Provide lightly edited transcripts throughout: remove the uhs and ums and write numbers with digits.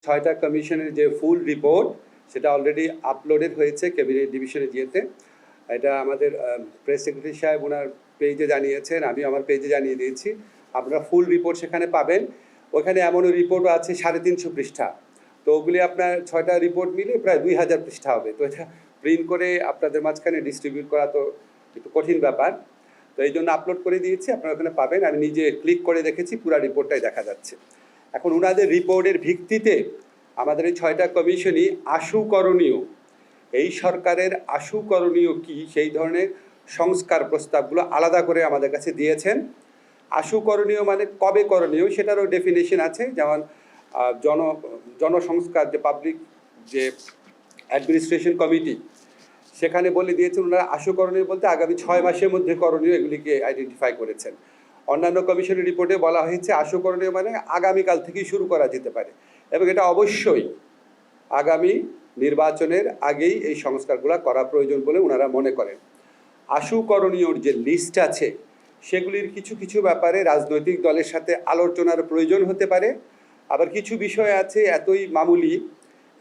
6টা কমিশনের যে ফুল রিপোর্ট সেটা অলরেডি আপলোডেড হয়েছে ক্যাবিনেট ডিভিশনে যেতে। এটা আমাদের প্রেস সেক্রেটারি সাহেব ওনার পেজে জানিয়েছেন, আমি আমার পেজে জানিয়ে দিয়েছি। আপনারা ফুল রিপোর্ট সেখানে পাবেন। ওখানে এমনও রিপোর্টও আছে 350 পৃষ্ঠা। তো ওগুলি আপনার 6টা রিপোর্ট মিলে প্রায় 2000 পৃষ্ঠা হবে। তো এটা প্রিন্ট করে আপনাদের মাঝখানে ডিস্ট্রিবিউট করা তো একটু কঠিন ব্যাপার। তো এই জন্য আপলোড করে দিয়েছি, আপনারা ওখানে পাবেন। আমি নিজে ক্লিক করে দেখেছি, পুরো রিপোর্টটাই দেখা যাচ্ছে। এখন ওনাদের রিপোর্টের ভিত্তিতে আমাদের এই 6টা কমিশনই আশুকরণীয়, এই সরকারের আশুকরণীয় কি সেই ধরনের সংস্কার প্রস্তাবগুলো আলাদা করে আমাদের কাছে দিয়েছেন। আশুকরণীয় মানে কবে করণীয় সেটারও ডেফিনেশন আছে, যেমন জনসংস্কার যে পাবলিক যে অ্যাডমিনিস্ট্রেশন কমিটি সেখানে বলে দিয়েছেন ওনারা আশুকরণীয় বলতে আগামী 6 মাসের মধ্যে করণীয় এগুলিকে আইডেন্টিফাই করেছেন। অন্যান্য কমিশনের রিপোর্টে বলা হয়েছে আশুকরণীয় মানে আগামীকাল থেকেই শুরু করা যেতে পারে, এবং এটা অবশ্যই আগামী নির্বাচনের আগেই এই সংস্কারগুলো করা প্রয়োজন বলে ওনারা মনে করেন। আশুকরণীয়র যে লিস্ট আছে সেগুলির কিছু কিছু ব্যাপারে রাজনৈতিক দলের সাথে আলোচনার প্রয়োজন হতে পারে, আবার কিছু বিষয় আছে এতই মামুলি,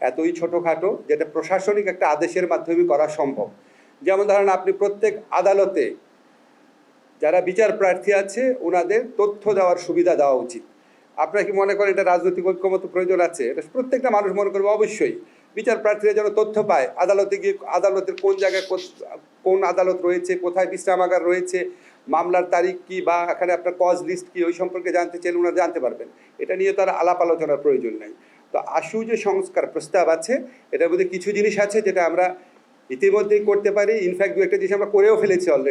এতই ছোটোখাটো যেটা প্রশাসনিক একটা আদেশের মাধ্যমে করা সম্ভব। যেমন ধরেন আপনি প্রত্যেক আদালতে যারা বিচার প্রার্থী আছে ওনাদের তথ্য দেওয়ার সুবিধা দেওয়া উচিত। আপনারা কি মনে করেন এটা রাজনৈতিক ঐক্যমত প্রয়োজন আছে? এটা প্রত্যেকটা মানুষ মনে করবে অবশ্যই বিচার প্রার্থীরা যেন তথ্য পায়, আদালতে গিয়ে আদালতের কোন জায়গায় কোন আদালত রয়েছে, কোথায় বিশ্রামাগার রয়েছে, মামলার তারিখ কি, বা এখানে আপনার কজ লিস্ট কি, ওই সম্পর্কে জানতে চাইলে ওনারা জানতে পারবেন। এটা নিয়ে তার আলাপ আলোচনার প্রয়োজন নাই। তো আশু যে সংস্কার প্রস্তাব আছে এটার মধ্যে কিছু জিনিস আছে যেটা আমরা ইতিমধ্যেই করতে পারি, ইনফ্যাক্ট দু একটা জিনিস আমরা করেও ফেলেছি অলরেডি।